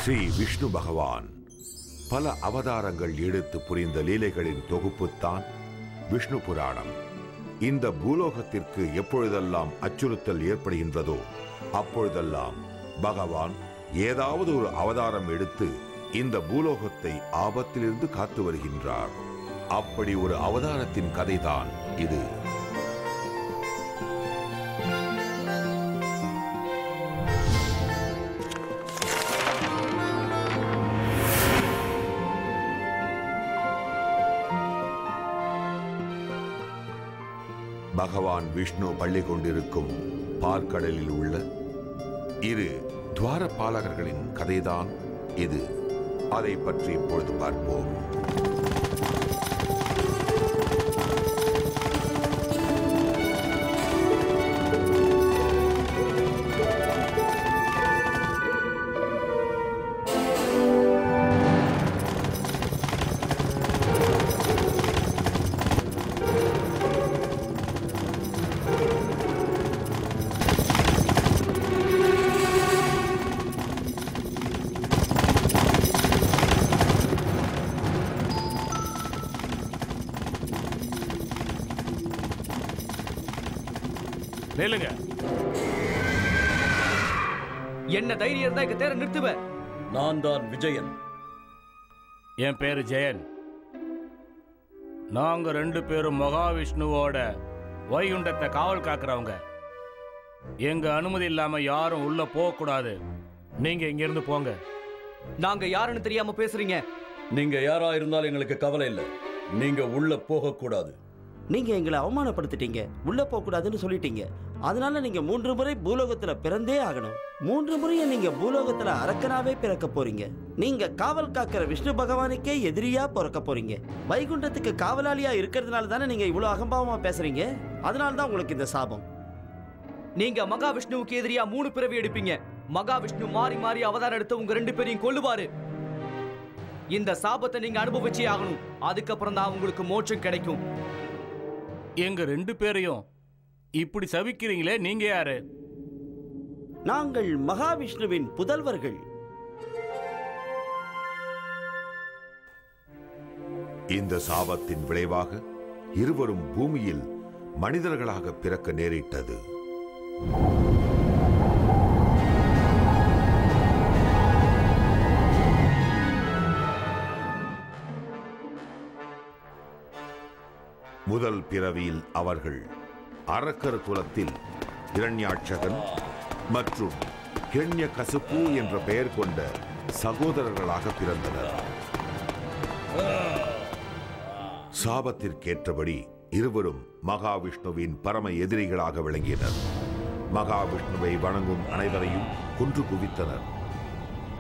ஸ்ரீ விஷ்ணு பகவான் பல அவதாரங்கள் எடுத்து புரிந்த லீலைகளின் தொகுப்புத்தான் விஷ்ணு புராணம். இந்த பூலோகத்திற்கு எப்பொழுதெல்லாம் அச்சுறுத்தல் ஏற்படுகின்றதோ அப்பொழுதெல்லாம் பகவான் ஏதாவது ஒரு அவதாரம் எடுத்து இந்த பூலோகத்தை ஆபத்திலிருந்து காத்து வருகின்றார். அப்படி ஒரு அவதாரத்தின் கதைதான் இது. பகவான் விஷ்ணு பள்ளி கொண்டிருக்கும் பார்க்கடலில் உள்ள இரு துவாரபாலகர்களின் கதைதான் இது. அதை பற்றி இப்பொழுது பார்ப்போம். என்ன தைரியம் தான் தேர நிறுத்துவ? நான் தான் விஜயன். என் பேரு ஜெயன். நாங்க 2 பேரும் மகாவிஷ்ணுவோட வைகுண்டத்தை காவல் காக்குறவங்க. எங்க அனுமதி இல்லாம யாரும் உள்ள போக கூடாது. நீங்க இங்க இருந்து போங்க. நாங்க யாருன்னு தெரியாம பேசுறீங்க. நீங்க யாரா இருந்தாலும் எங்களுக்கு கவலை இல்லை. நீங்க உள்ள போக கூடாது. நீங்க எங்களை அவமானப்படுத்திட்டீங்க, உள்ள போக கூடாதுன்னு சொல்லிட்டீங்க. அதனால நீங்க 3 முறை பூலோகத்துல பிறந்தே ஆகணும். 3 முறையை நீங்க பூலோகத்துல அரக்கனாவே பிறக்க போறீங்க. நீங்க காவல் காக்கிற விஷ்ணு பகவானுக்கே எதிரியா பிறக்க போறீங்க. வைகுண்டத்துக்கு காவலாளியா இருக்கிறதுனால தானே நீங்க இவ்வளவு அகம்பாவமா பேசுறீங்க. அதனால தான் உங்களுக்கு இந்த சாபம். நீங்க மகாவிஷ்ணுவுக்கு எதிரியா 3 பிறவி எடுப்பீங்க. மகாவிஷ்ணு மாறி மாறி அவதாரம் எடுத்து உங்க 2 பேரையும் கொல்லுவாரு. இந்த சாபத்தை நீங்க அனுபவிச்சே ஆகணும். அதுக்கப்புறம் தான் உங்களுக்கு மோட்சம் கிடைக்கும். எங்க 2 பேரையும் இப்படி சபிக்கிறீங்களே, நீங்க யாரு? நாங்கள் மகாவிஷ்ணுவின் புதல்வர்கள். இந்த சாபத்தின் விளைவாக இருவரும் பூமியில் மனிதர்களாக பிறக்க நேரிட்டது. முதல் பிறவியில் அவர்கள் அரக்கர் குலத்தில் இரண்யாட்சகன் மற்றும் ஹிரண்யகசிபு என்ற பெயர் கொண்ட சகோதரர்களாக பிறந்தனர். சாபத்திற்கேற்றபடி இருவரும் மகாவிஷ்ணுவின் பரம எதிரிகளாக விளங்கினர். மகாவிஷ்ணுவை வணங்கும் அனைவரையும் கொன்று குவித்தனர்.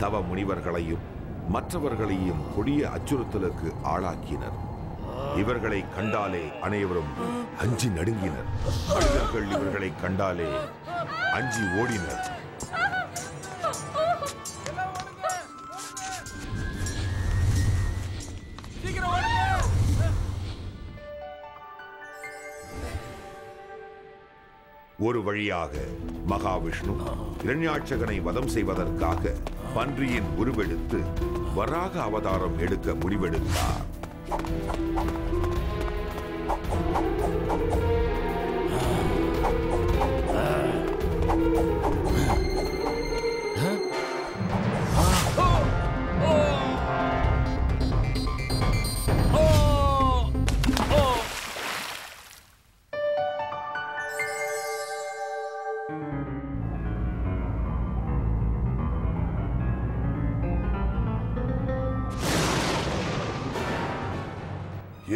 தவ முனிவர்களையும் மற்றவர்களையும் கொடிய அச்சுறுத்தலுக்கு ஆளாக்கினர். இவர்களை கண்டாலே அனைவரும் அஞ்சி நடுங்கினர். மனிதர்கள் இவர்களை கண்டாலே அஞ்சி ஓடினர். ஒரு வழியாக மகாவிஷ்ணு இரண்யாட்சகனை வதம் செய்வதற்காக பன்றியின் உருவெடுத்து வராக அவதாரம் எடுக்க முடிவெடுத்தார்.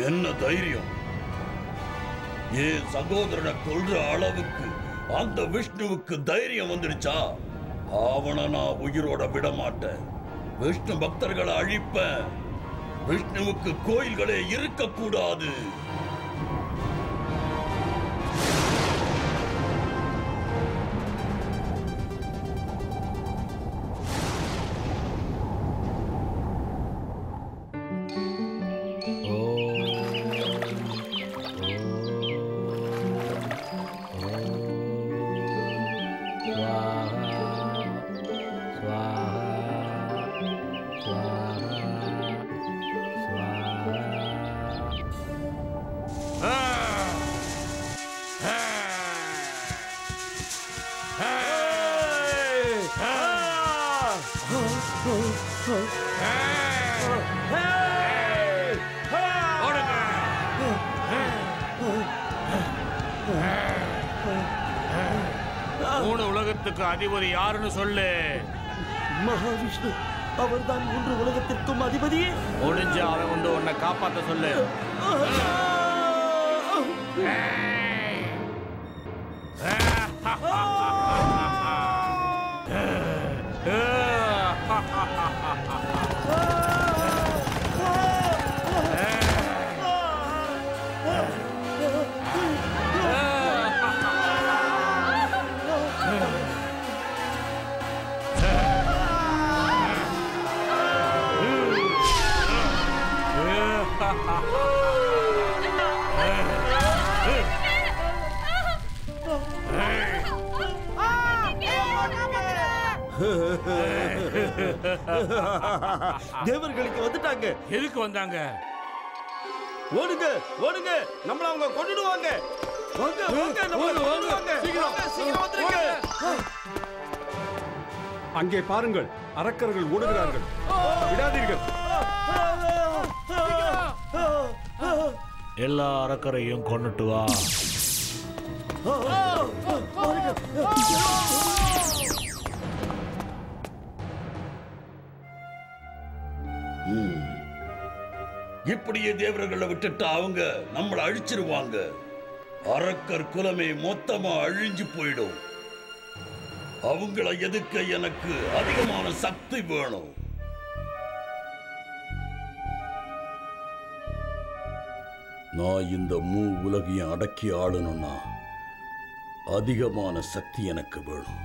என்ன தைரியம்! என் சகோதரனை கொல்ற அளவுக்கு அந்த விஷ்ணுவுக்கு தைரியம் வந்துடுச்சா? அவனை நான் உயிரோட விட மாட்டேன். விஷ்ணு பக்தர்களை அழிப்பேன். விஷ்ணுவுக்கு கோயில்களே இருக்கக்கூடாது. மூணு உலகத்துக்கு அதிபதி யாருன்னு சொல்லு. மகாவிஷ்ணு. அவர்தான் மூன்று உலகத்திற்கும் அதிபதியே. முடிஞ்ச அவன் வந்து உன்னை காப்பாத்த சொல்லு. தேவர்களுக்கு வந்துட்டாங்க. எதுக்கு வந்தாங்க? ஓடுங்க ஓடுங்க, நம்மள அவங்க கொன்னுடுவாங்க. வாங்க வாங்க, நம்மள கொன்னுடுவாங்க. சீக்கிரம் வந்துருங்க. அங்கே பாருங்கள், அரக்கர்கள் ஓடுகிறார்கள். விடாதீர்கள். எல்லா அரக்கரையும் கொன்னுட்டு வா. இப்படியே தேவர்களை விட்டுட்டு அவங்க நம்மளை அழிச்சிருவாங்க. அரக்கர் குலமே மொத்தமா அழிஞ்சு போயிடும். அவங்கள எதுக்க எனக்கு அதிகமான சக்தி வேணும். நான் இந்த உலகையும் அடக்கி ஆளணும்னா அதிகமான சக்தி எனக்கு வேணும்.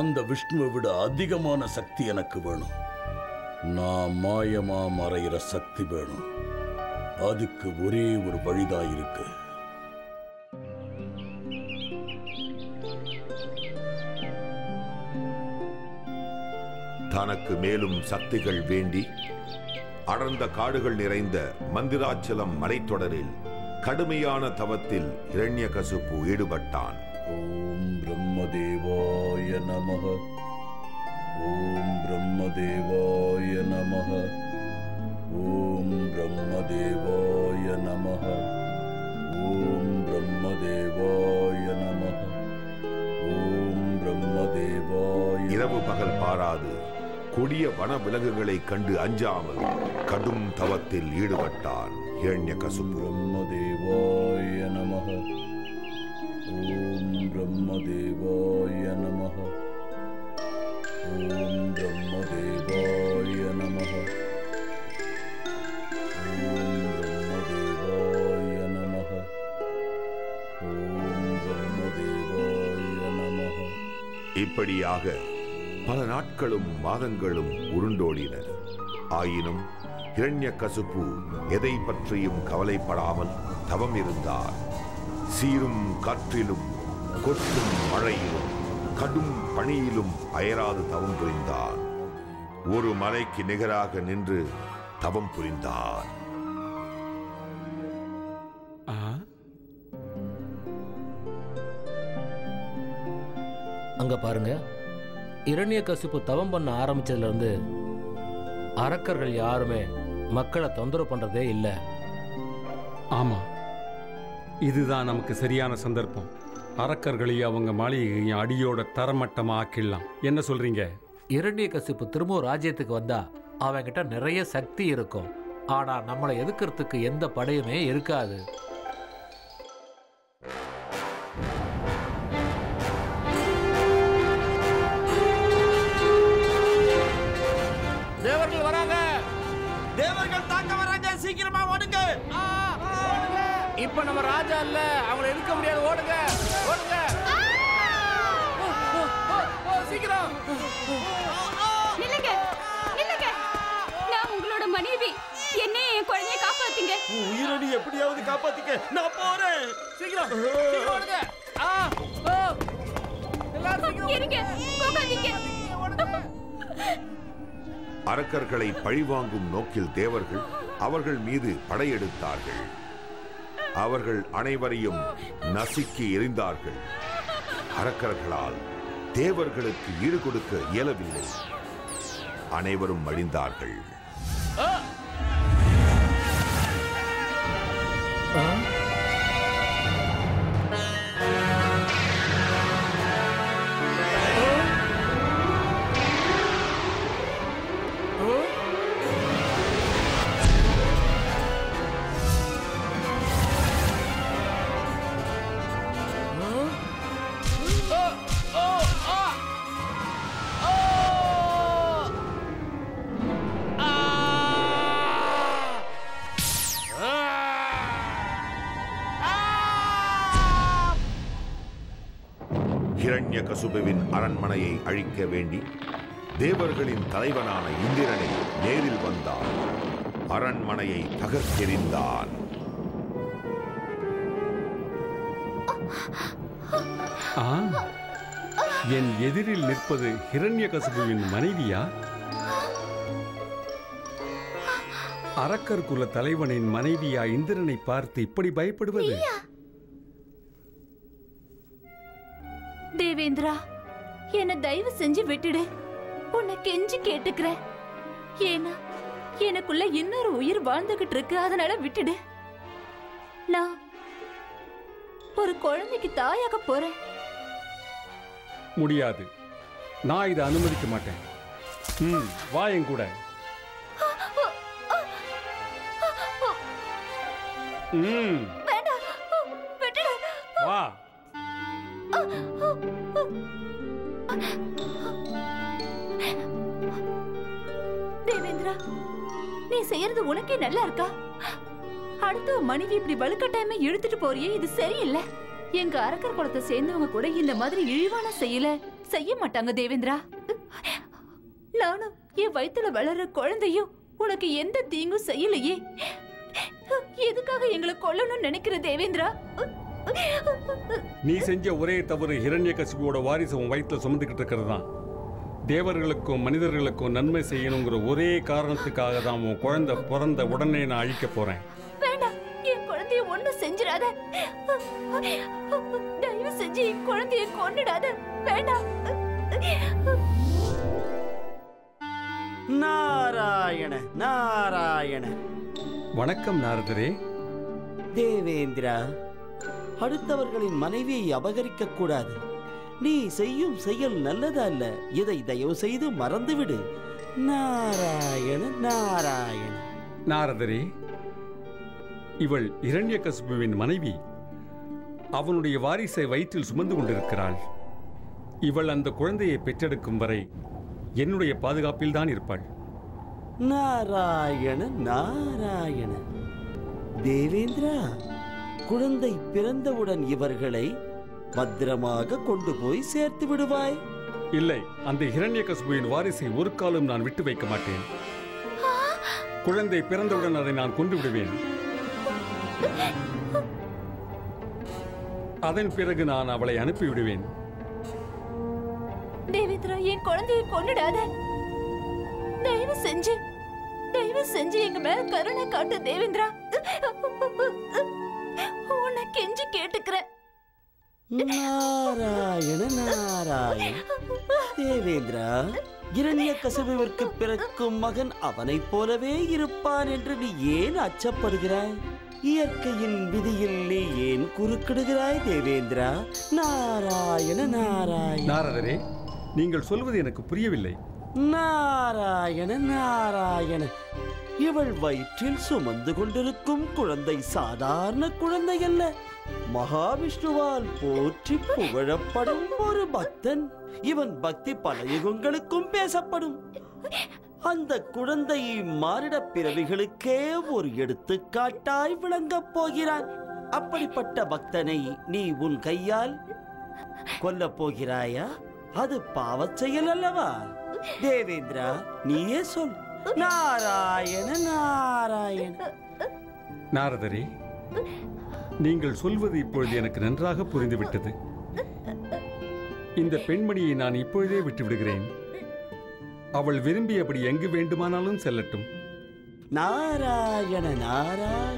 அந்த விஷ்ணுவை விட அதிகமான சக்தி எனக்கு வேணும். நான் மாயமா மறைகிற சக்தி வேணும். அதுக்கு ஒரே ஒரு வழிதான் இருக்கு. தனக்கு மேலும் சக்திகள் வேண்டி அடர்ந்த காடுகள் நிறைந்த மந்திராச்சலம் மலைத்தொடரில் கடுமையான தவத்தில் ஹிரண்யகசிபு ஈடுபட்டான். ஓம் பிரம்மதேவாய நமஹ. ஓம் பிரம்மதேவாய நமஹ. ஓம் பிரம்மதேவாய நமஹ. ஓம் பிரம்மதேவாய நமஹ. ஓம் பிரம்மதேவாய. இரவு பகல் பாராது கொடிய வன விலங்குகளை கண்டு அஞ்சாமல் கடும் தவத்தில் ஈடுபட்டான் ஹிரண்யகசிபு. பிரம்மதேவாய நமஹ. ஓம் பிரம்மதேவாய நமஹ. ஓம் பிரம்மதேவாய நமஹ. ஓம் பிரம்மதேவாய நமஹ. ஓம் பிரம்மதேவாய நமஹ. இப்படியாக பல நாட்களும் மாதங்களும் உருண்டோடின. ஆயினும் ஹிரண்யகசிபு எதை பற்றியும் கவலைப்படாமல் தவம் இருந்தார். சீரும் காற்றிலும் கொட்டும் மழையிலும் கடும் பணியிலும் அயராது தவம் புரிந்தார். ஒரு மலைக்கு நிகராக நின்று தவம் புரிந்தார். அங்க பாருங்க, இரண்யகசிபு தவம் பண்ண ஆரம்பிச்சதுல இருந்து அரக்கர்கள் யாருமே மக்களை தொந்தரவு பண்றதே இல்லை. ஆமா, இதுதான் நமக்கு சரியான சந்தர்ப்பம். அரக்கர்களையும் அவங்க மாளிகையும் அடியோட தரமட்டமா ஆக்கிடலாம். என்ன சொல்றீங்க? இரண்யகசிபு திரும்பவும் ராஜ்யத்துக்கு வந்தா அவன்கிட்ட நிறைய சக்தி இருக்கும். ஆனா நம்மளை எதிர்க்கிறதுக்கு எந்த படையுமே இருக்காது. தேவர்கள் வராங்க. தேவர்கள் தாக்க வராங்க. சீக்கிரமா ஓடுங்க. இப்ப நம்ம ராஜா இல்ல, அவங்களை எதிர்க்க முடியாது. ஓடுங்க ஓடுங்க. சீக்கிரம் நில்லுங்க நில்லுங்க. நான் உங்களோட மனைவி. என்ன என் குழந்தையை காப்பாத்துங்க. உயிரணி எப்படியாவது காப்பாத்திக்க. நான் போறேன். சீக்கிரம் ஓடுங்க. எல்லாரும் சீக்கிரம் இருங்க, போகாதீங்க. அரக்கர்களை பழிவாங்கும் நோக்கில் தேவர்கள் அவர்கள் மீது படையெடுத்தார்கள். அவர்கள் அனைவரையும் நசுக்கி எறிந்தார்கள். அரக்கர்களால் தேவர்களுக்கு ஈடு கொடுக்க இயலவில்லை. அனைவரும் மடிந்தார்கள். ஹிரண்யகசுபுவின் அரண்மனையை அழிக்க வேண்டி தேவர்களின் தலைவனான இந்திரனை நேரில் வந்தான். அரண்மனையை தகர்த்தெறிந்தான். என் எதிரில் நிற்பது ஹிரண்யகசுபுவின் மனைவியா? அரக்கர் குல தலைவனின் மனைவியா இந்திரனை பார்த்து இப்படி பயப்படுவது? தேவேந்திரா, என்ன தயவு செஞ்சு விட்டுடு. உன்னை கெஞ்சி கேட்டுக்கிறேன். ஏன்னா எனக்குள்ள இன்னொரு உயிர் வாழ்ந்துகிட்டு இருக்கு. அதனால விட்டுடு. நான் ஒரு குழந்தைக்கு தாயாக போறேன். முடியாது. நான் இதை அனுமதிக்க மாட்டேன். வா என் கூட. வேண்டாம், விட்டுடு. வா. தேவேந்திரா, நீ செய்யறது உனக்கே நல்லா இருக்கா? அடுத்த மனைவி இப்படி வலுக்கட்டாயமா இழுத்துட்டு போறியே, இது சரியில்லை. எங்க அரக்கர் குலத்தை சேர்ந்தவங்க கூட இந்த மாதிரி இழிவான செய்ய மாட்டாங்க தேவேந்திரா. நானும் என் வயித்துல வளர்ற குழந்தையும் உனக்கு எந்த தீங்கும் செய்யலையே. எதுக்காக எங்களை கொல்லணும்னு நினைக்கிற தேவேந்திரா? நீ செஞ்ச ஒரே தவறு ஹிரண்யகசிபுவோட வாரிசு உன் வயிற்றுல சுமந்துக்கிட்டு இருக்கிறது தான். தேவர்களுக்கும் மனிதர்களுக்கும் நன்மை செய்யணுங்கிற ஒரே காரணத்துக்காக தான் உன் குழந்தை பிறந்த உடனே நான் அழிக்க போறேன். வேண்டாம், என் குழந்தைய ஒண்ணும் செஞ்சிடாத. தயவு செஞ்சு என் குழந்தைய கொன்னுடாத. வேண்டாம். நாராயண நாராயண. வணக்கம் நாரதரே. தேவேந்திரா, அடுத்தவர்களின் மனைவியை அபகரிக்க கூடாது. நீ செய்யும் செயல் நல்லதல்ல. இதை தயவு செய்து மறந்துவிடு. நாராயண நாராயண. நாரதரே, இவள் ஹிரண்யகசிபுவின் மனைவி. அவனுடைய வாரிசை வயிற்றில் சுமந்து கொண்டிருக்கிறாள். இவள் அந்த குழந்தையை பெற்றெடுக்கும் வரை என்னுடைய பாதுகாப்பில் தான் இருப்பாள். நாராயண நாராயண. தேவேந்திரா, குழந்தை பிறந்தவுடன் இவர்களை பத்திரமாக கொண்டு போய் சேர்த்து விடுவாய். இல்லை, அந்த ஹிரண்யகசிபுவின் வாரிசை ஒரு காலம் நான் விட்டு வைக்க மாட்டேன். குழந்தை பிறந்தவுடன் அதை நான் கொண்டு விடுவேன். அதன் பிறகு நான் அவளை அனுப்பிவிடுவேன். தேவேந்திரா, என் குழந்தையை கொன்னுடாத. தயவு செஞ்சு எங்க மேல கருணை காட்டு தேவேந்திரா. உன்னை கெஞ்சி கேட்டுக்கிறேன். நாராயண நாராயண. தேவேந்திரா, ஹிரண்யகசிபுவிற்கு பிறக்கும் மகன் அவனைப் போலவே இருப்பான் என்று நீ ஏன் அச்சப்படுகிறாய்? இயற்கையின் விதியில் நீ ஏன் குறுக்கிடுகிறாய் தேவேந்திரா? நாராயண நாராயண. நாரதரே, நீங்கள் சொல்வது எனக்கு புரியவில்லை. நாராயண நாராயண. இவள் வயிற்றில் சுமந்து கொண்டிருக்கும் குழந்தை சாதாரண குழந்தை அல்ல. மகாவிஷ்ணுவால் போற்றி புகழப்படும் ஒரு பக்தன். இவன் பக்தி பல யுகங்களுக்கும் பேசப்படும். அந்த குழந்தை மானிட பிறவிகளுக்கே ஒரு எடுத்துக்காட்டாய் விளங்கப் போகிறான். அப்படிப்பட்ட பக்தனை நீ உன் கையால் கொல்லப் போகிறாயா? அது பாவச் செயல் அல்லவா? தேவேந்திரா, நீயே சொல். நாராயண நாராயண. நாரதரே, நீங்கள் சொல்வது இப்பொழுது எனக்கு நன்றாக புரிந்துவிட்டது. இந்த பெண்மணியை நான் இப்பொழுதே விட்டுவிடுகிறேன். அவள் விரும்பியபடி எங்கு வேண்டுமானாலும் செல்லட்டும். நாராயண நாராயண.